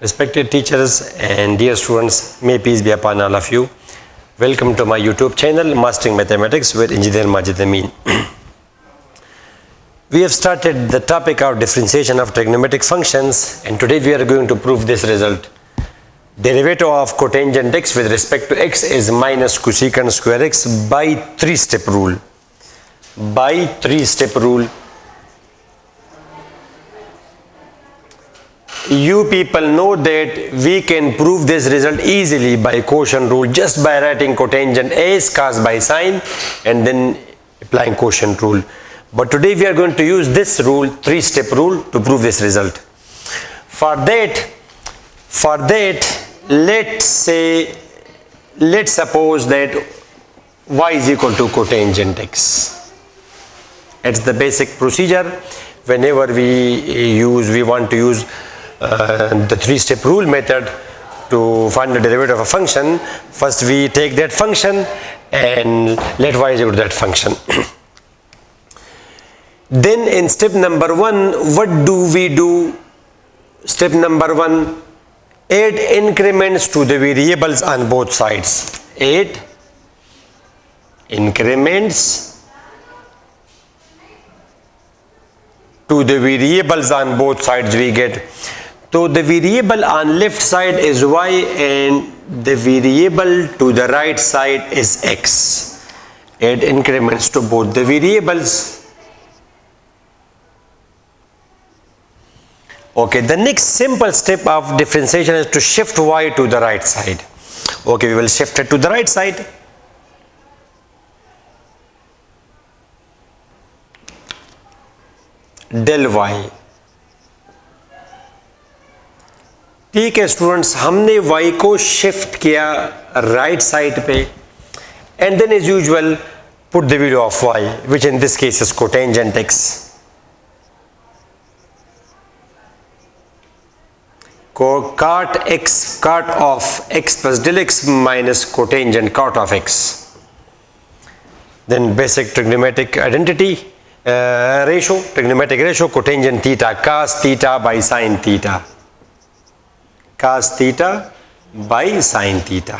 Respected teachers and dear students, may peace be upon all of you. Welcome to my YouTube channel, Mastering Mathematics with Engineer Majid Amin. We have started the topic of differentiation of trigonometric functions, and today we are going to prove this result. Derivative of cotangent x with respect to x is minus cosecant square x by three-step rule. By three-step rule. You people know that we can prove this result easily by quotient rule, just by writing cotangent A is cos by sine and then applying quotient rule. But today we are going to use this rule, three-step rule, to prove this result. For that, let's suppose that y is equal to cotangent x. It's the basic procedure. Whenever we want to use the three-step rule method to find the derivative of a function, first we take that function and let y is equal to that function. Then in step number 1, what do we do? Step number 1, add increments to the variables on both sides. Add increments to the variables on both sides we get. So the variable on left side is y and the variable to the right side is x. Add increments to both the variables. Okay, the next simple step of differentiation is to shift y to the right side. Okay, we will shift it to the right side. Del y. ठीक है students, हमने y को shift किया right side पे and then as usual put the value of y which in this case is cotangent x. Cot of x plus del x minus cotangent cot of x. Then basic trigonometric identity ratio, trigonometric ratio, cotangent theta, cos theta by sin theta. Cos theta by sin theta.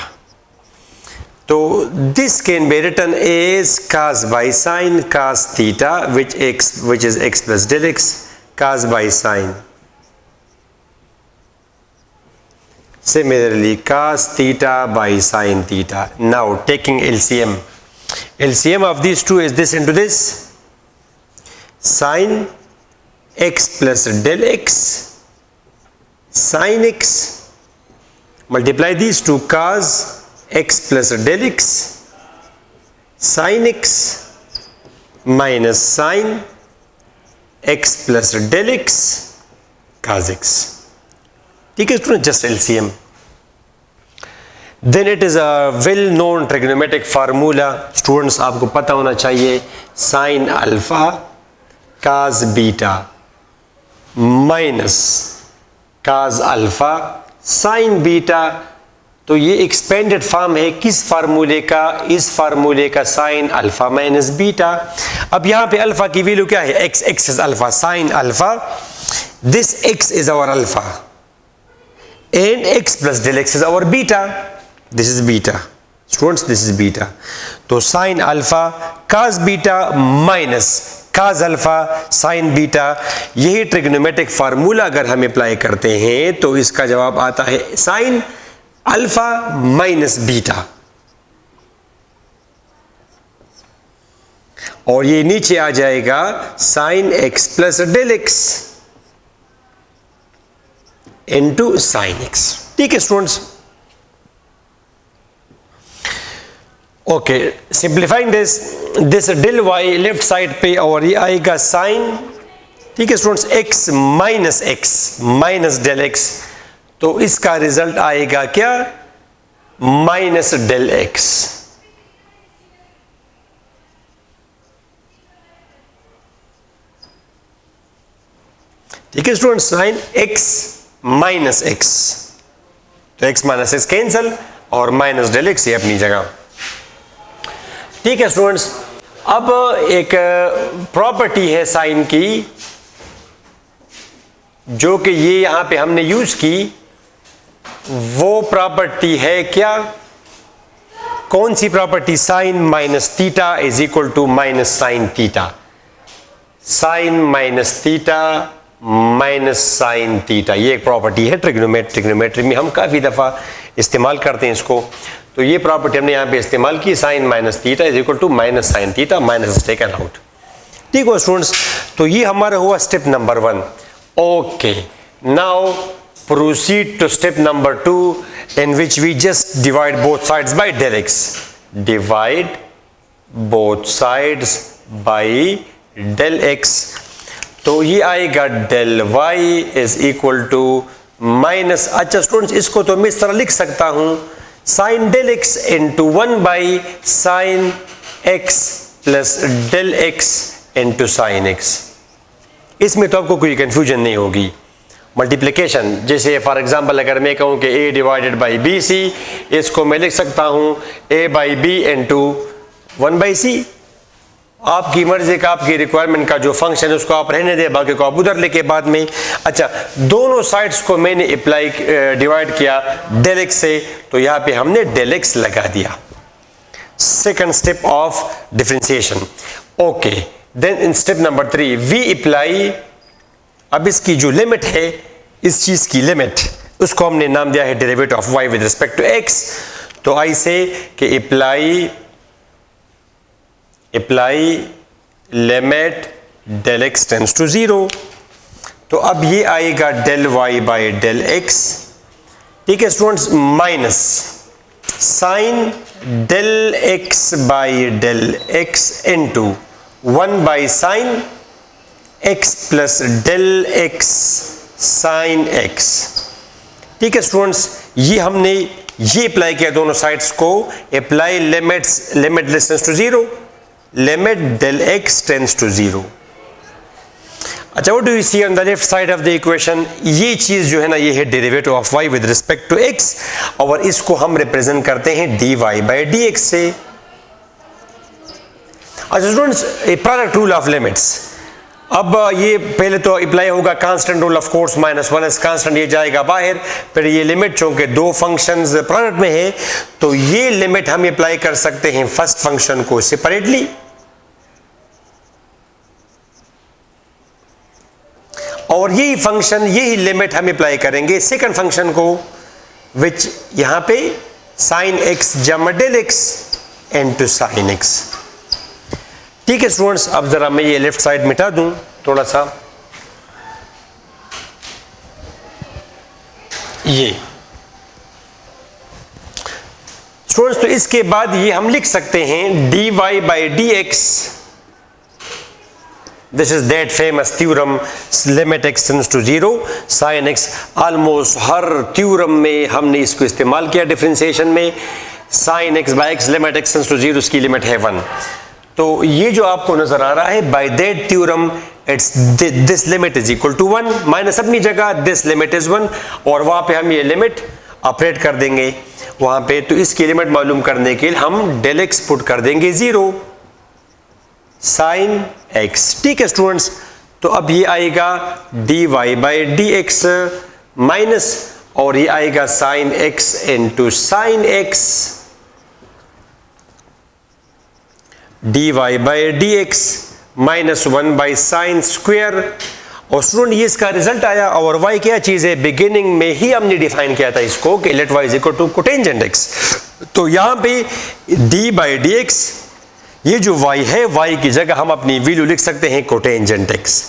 So this can be written as cos by sin cos theta, which is x plus del x, cos by sin. Similarly, cos theta by sin theta. Now taking LCM. LCM of these two is this into this. Sin x plus del x sin x, multiply these two, cos x plus del x sin x minus sin x plus del x cos x. ठीक है student, just LCM. Then it is a well known trigonometric formula. Students आपको पता होना चाहिए, sin alpha cos beta minus cos alpha sin beta. तो ये expanded form है किस फार्मूले का? इस फार्मूले का sin अल्फा माइनस बीटा. अब यहाँ पे अल्फा की वैल्यू क्या है? x is alpha, sin alpha, this x is our alpha and x plus del x is our beta. This is beta. Students, this is beta. तो sin alpha cos beta minus cos alpha sin beta, यही trigonometric formula अगर हम apply करते हैं तो इसका जवाब आता है sin अल्फा माइनस बीटा. और ये नीचे आ जाएगा sin x plus del x into sin x. ठीक है students. Okay, simplifying this del y left side पे और ये आएगा sin. ठीक है students, x minus del x. तो इसका रिजल्ट आएगा क्या? Minus del x. ठीक है students, sin x minus x. तो x माइनस x कैंसल और माइनस del x ये अपनी जगह. ठीक है स्टूडेंट्स, अब एक प्रॉपर्टी है साइन की जो कि ये यहां पे हमने यूज की, वो प्रॉपर्टी है क्या? कौन सी property? Sine minus theta is equal to minus sine theta. Sine minus theta minus sine theta, ये एक प्रॉपर्टी है ट्रिग्नोमेट्री में हम काफ़ी दफ़ा इस्तेमाल करते हैं इसको। तो ये प्रॉपर्टी हमने यहाँ पे इस्तेमाल की, sine minus theta is equal to minus sine theta, minus taken out. ठीक हो स्टूडेंट्स, तो ये हमारा हुआ step number 1। Okay, now proceed to step number 2 in which we just divide both sides by del x. Divide both sides by del x. तो ये आएगा del y is equal to minus, अच्छा students इसको तो मैं इस तरह लिख सकता हूं, sine del x into 1 by sine x plus del x into sine x। इसमें तो आपको कोई कंफ्यूजन नहीं होगी। मल्टीप्लिकेशन, जैसे फॉर एग्जांपल अगर मैं कहूं कि a divided by B C, इसको मैं लिख सकता हूं a by B into 1 by C. आपकी मर्जी का, आपकी रिक्वायरमेंट का जो फंक्शन है उसको आप रहने दें, बाकी को आप उधर लेके बाद में। अच्छा, दोनों साइड्स को मैंने अप्लाई डिवाइड किया डेल एक्स से, तो यहाँ पे हमने डेल एक्स लगा दिया। Second step of differentiation. Okay, then in step number 3 we apply, अब इसकी जो लिमिट है, इस चीज की लिमिट, उसको हमने नाम दिया है derivative of y with respect to x। तो आई से कि apply limit del x tends to 0। तो अब ये आएगा del y by del x। ठीक है students, minus sine del x by del x into 1 by sine x plus del x sine x। ठीक है स्टूडेंट्स, ये हमने ये अप्लाई किया दोनों साइड्स को। Apply limit tends to 0, limit del x tends to 0। अच्छा, what do you see on the left side of the equation? ये चीज जो है ना, ये है derivative of y with respect to x, और इसको हम रिप्रेजेंट करते हैं dy बाई dx से। अच्छा students, product rule of limits, अब ये पहले तो अप्लाई होगा constant rule of course, -1 S constant, ये जाएगा बाहर। फिर ये लिमिट चूंकि दो फंक्शंस प्रोडक्ट में है, तो ये लिमिट हम अप्लाई कर सकते हैं फर्स्ट फंक्शन को सेपरेटली, और यही फंक्शन, यही लिमिट हम अप्लाई करेंगे सेकंड फंक्शन को, विच यहां पे साइन x जमा del x into sine x। ठीक है स्टूडेंट्स, अब जरा मैं ये लेफ्ट साइड मिटा दूं थोड़ा सा, ये स्टूडेंट्स। तो इसके बाद ये हम लिख सकते हैं dy by dx, this is that famous theorem, limit x tends to 0 sine x। Almost हर थ्योरम में हमने इसको इस्तेमाल किया डिफरेंशिएशन में। Sine x by x, limit x tends to 0, उसकी लिमिट है 1। तो ये जो आपको नजर आ रहा है, by that theorem it's this limit is equal to 1, minus अपनी जगह दिस लिमिट इज 1, और वहां पे हम ये लिमिट ऑपरेट कर देंगे वहां पे। तो इसकी लिमिट मालूम करने के लिए हम डेल x पुट कर देंगे 0 साइन x। ठीक है स्टूडेंट्स, तो अब ये आएगा dy बाई dx माइनस, और ये आएगा sine x into sine x, dy by dx minus 1 by sine square. और स्टूडेंट ये इसका रिजल्ट आया, और y क्या चीज है, बिगिनिंग में ही हमने डिफाइन किया था इसको कि let y is equal to cotangent x। तो यहां पे d बाई dx, ये जो y है, y की जगह हम अपनी वैल्यू लिख सकते हैं कोटेंजेंट x,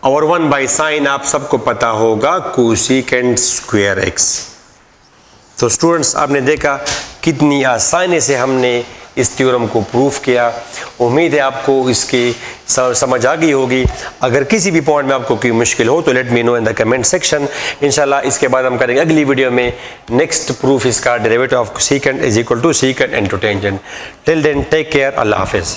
और 1 बाई साइन आप सबको पता होगा कोसेकेंट स्क्वायर x। तो स्टूडेंट्स, आपने देखा कितनी आसानी से हमने इस थ्योरम को प्रूफ किया। उम्मीद है आपको इसकी समझ आ गई होगी। अगर किसी भी पॉइंट में आपको कोई मुश्किल हो तो let me know in the comment section. इंशाल्लाह इसके बाद हम करेंगे अगली वीडियो में नेक्स्ट प्रूफ इसका, derivative of secant is equal to secant into tangent. Till then take care, अल्लाह हाफिज़।